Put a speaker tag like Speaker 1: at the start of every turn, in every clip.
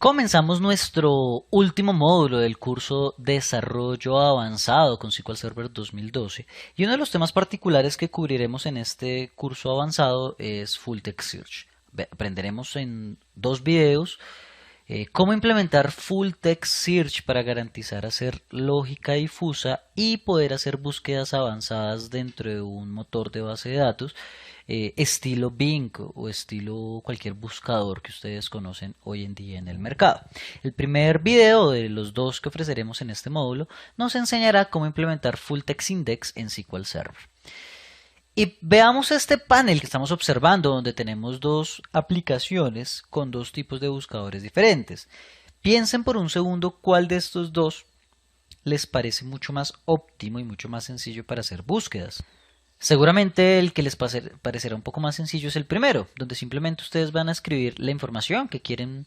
Speaker 1: Comenzamos nuestro último módulo del curso Desarrollo Avanzado con SQL Server 2012 y uno de los temas particulares que cubriremos en este curso avanzado es Full Text Search. Aprenderemos en dos videos cómo implementar Full Text Search para garantizar hacer lógica difusa y poder hacer búsquedas avanzadas dentro de un motor de base de datos estilo Bing o estilo cualquier buscador que ustedes conocen hoy en día en el mercado. El primer video de los dos que ofreceremos en este módulo nos enseñará cómo implementar Full Text Index en SQL Server. Y veamos este panel que estamos observando donde tenemos dos aplicaciones con dos tipos de buscadores diferentes. Piensen por un segundo cuál de estos dos les parece mucho más óptimo y mucho más sencillo para hacer búsquedas. Seguramente el que les parecerá un poco más sencillo es el primero, donde simplemente ustedes van a escribir la información que quieren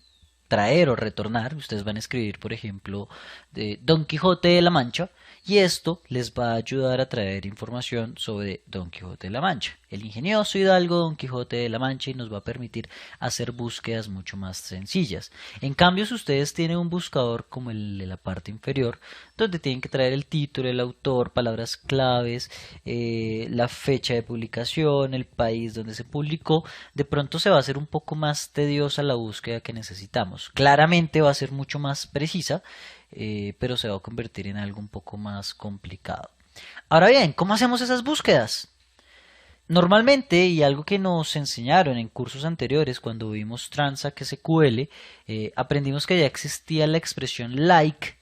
Speaker 1: traer o retornar. Ustedes van a escribir, por ejemplo, de Don Quijote de la Mancha y esto les va a ayudar a traer información sobre Don Quijote de la Mancha, el ingenioso hidalgo Don Quijote de la Mancha, y nos va a permitir hacer búsquedas mucho más sencillas. En cambio, si ustedes tienen un buscador como el de la parte inferior, donde tienen que traer el título, el autor, palabras claves, la fecha de publicación, el país donde se publicó, de pronto se va a hacer un poco más tediosa la búsqueda que necesitamos. Claramente va a ser mucho más precisa, pero se va a convertir en algo un poco más complicado. Ahora bien, ¿cómo hacemos esas búsquedas? Normalmente, y algo que nos enseñaron en cursos anteriores cuando vimos Transact SQL, aprendimos que ya existía la expresión like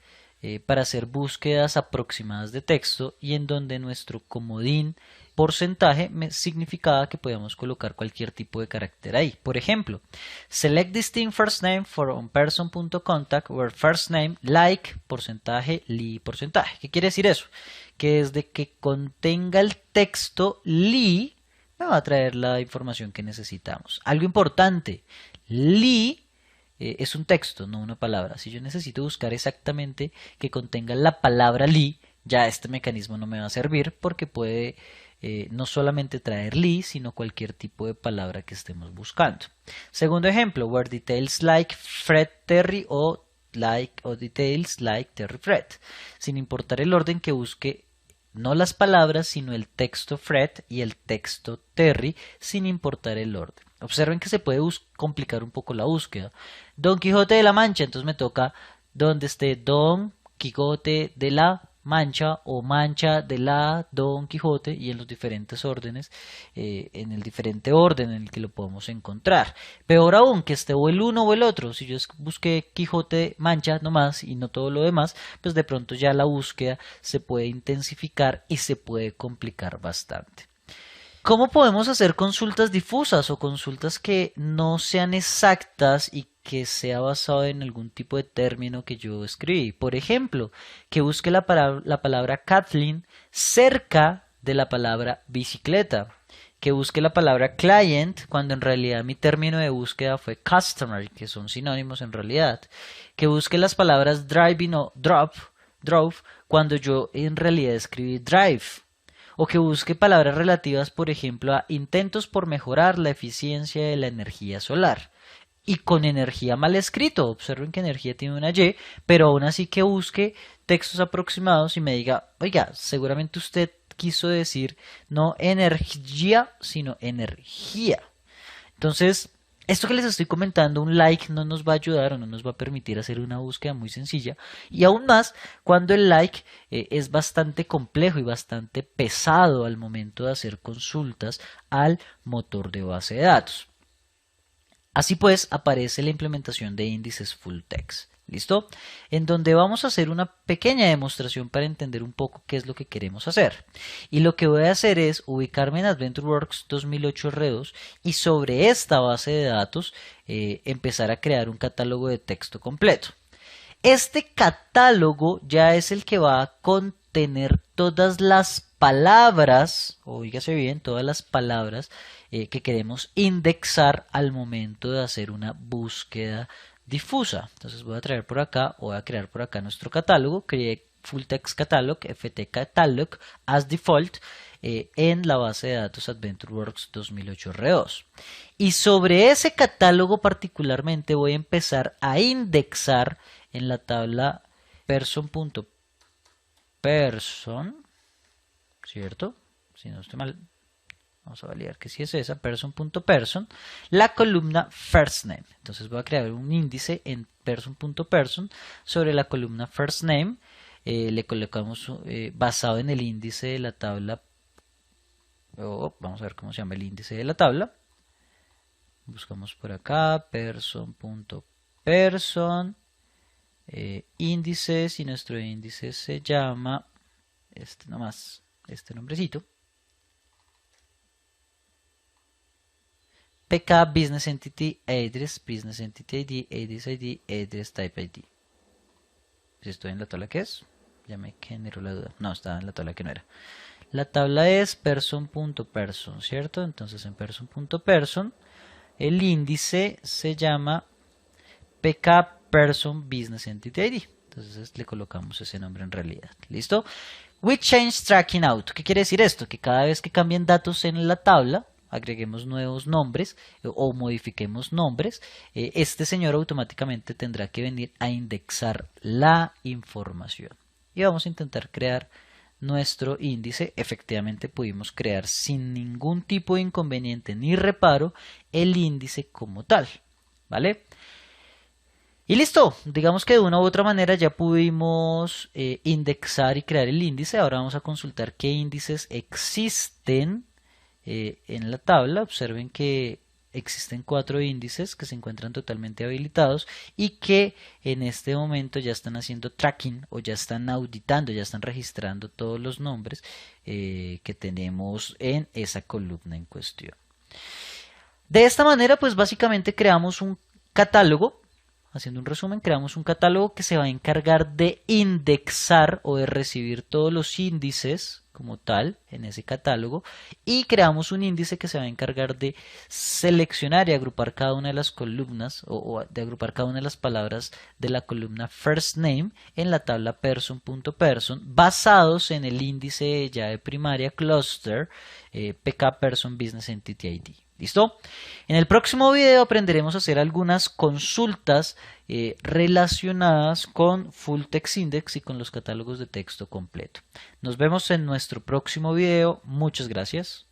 Speaker 1: para hacer búsquedas aproximadas de texto y en donde nuestro comodín porcentaje significaba que podíamos colocar cualquier tipo de carácter ahí. Por ejemplo, select distinct first name from person.contact where first name like porcentaje li porcentaje. ¿Qué quiere decir eso? Que desde que contenga el texto li me va a traer la información que necesitamos. Algo importante, li es un texto, no una palabra. Si yo necesito buscar exactamente que contenga la palabra li, ya este mecanismo no me va a servir porque puede no solamente traer li, sino cualquier tipo de palabra que estemos buscando. Segundo ejemplo, where details like Fred Terry o details like Terry Fred, sin importar el orden que busque, no las palabras, sino el texto Fred y el texto Terry, sin importar el orden. Observen que se puede complicar un poco la búsqueda. Don Quijote de la Mancha, entonces me toca donde esté Don Quijote de la Mancha o Mancha de la Don Quijote y en los diferentes órdenes, en el diferente orden en el que lo podemos encontrar. Peor aún, que esté o el uno o el otro. Si yo busqué Quijote Mancha nomás y no todo lo demás, pues de pronto ya la búsqueda se puede intensificar y se puede complicar bastante. ¿Cómo podemos hacer consultas difusas o consultas que no sean exactas y que sea basado en algún tipo de término que yo escribí? Por ejemplo, que busque la palabra Kathleen cerca de la palabra bicicleta. Que busque la palabra client cuando en realidad mi término de búsqueda fue customer, que son sinónimos en realidad. Que busque las palabras driving o drove cuando yo en realidad escribí drive. O que busque palabras relativas, por ejemplo, a intentos por mejorar la eficiencia de la energía solar. Y con energía mal escrito, observen que energía tiene una Y, pero aún así que busque textos aproximados y me diga, oiga, seguramente usted quiso decir no energía, sino energía. Entonces, esto que les estoy comentando, un like no nos va a ayudar o no nos va a permitir hacer una búsqueda muy sencilla, y aún más cuando el like es bastante complejo y bastante pesado al momento de hacer consultas al motor de base de datos. Así pues, aparece la implementación de índices full text. ¿Listo? En donde vamos a hacer una pequeña demostración para entender un poco qué es lo que queremos hacer. Y lo que voy a hacer es ubicarme en AdventureWorks 2008 R2 y sobre esta base de datos empezar a crear un catálogo de texto completo. Este catálogo ya es el que va a contener todas las palabras, oígase bien, todas las palabras que queremos indexar al momento de hacer una búsqueda difusa. Entonces voy a traer por acá, voy a crear por acá nuestro catálogo, creé Full Text Catalog, FT Catalog as default, en la base de datos AdventureWorks 2008 R2. Y sobre ese catálogo particularmente voy a empezar a indexar en la tabla person.person, ¿cierto? Si no estoy mal, vamos a validar que sí es esa, person.person, la columna first name. Entonces voy a crear un índice en person.person sobre la columna first name. Le colocamos basado en el índice de la tabla, vamos a ver cómo se llama el índice de la tabla. Buscamos por acá person.person, índices, y nuestro índice se llama este nomás, este nombrecito, PK Business Entity Address, Business Entity ID, Address ID, Address Type ID. Si estoy en la tabla que es, ya me generó la duda. No, estaba en la tabla que no era. La tabla es person.person, ¿cierto? Entonces en person.person el índice se llama PK Person Business Entity ID. Entonces le colocamos ese nombre en realidad. ¿Listo? With Change Tracking Out. ¿Qué quiere decir esto? Que cada vez que cambien datos en la tabla, agreguemos nuevos nombres o modifiquemos nombres, este señor automáticamente tendrá que venir a indexar la información. Y vamos a intentar crear nuestro índice. Efectivamente pudimos crear sin ningún tipo de inconveniente ni reparo el índice como tal, ¿vale? Y listo, digamos que de una u otra manera ya pudimos indexar y crear el índice. Ahora vamos a consultar qué índices existen en la tabla. Observen que existen 4 índices que se encuentran totalmente habilitados y que en este momento ya están haciendo tracking o ya están auditando, ya están registrando todos los nombres que tenemos en esa columna en cuestión. De esta manera, pues básicamente creamos un catálogo. Haciendo un resumen, creamos un catálogo que se va a encargar de indexar o de recibir todos los índices como tal en ese catálogo, y creamos un índice que se va a encargar de seleccionar y agrupar cada una de las columnas o de agrupar cada una de las palabras de la columna first name en la tabla person.person basados en el índice de llave primaria cluster PK Person Business Entity ID. ¿Listo? En el próximo video aprenderemos a hacer algunas consultas relacionadas con Full Text Index y con los catálogos de texto completo. Nos vemos en nuestro próximo video. Muchas gracias.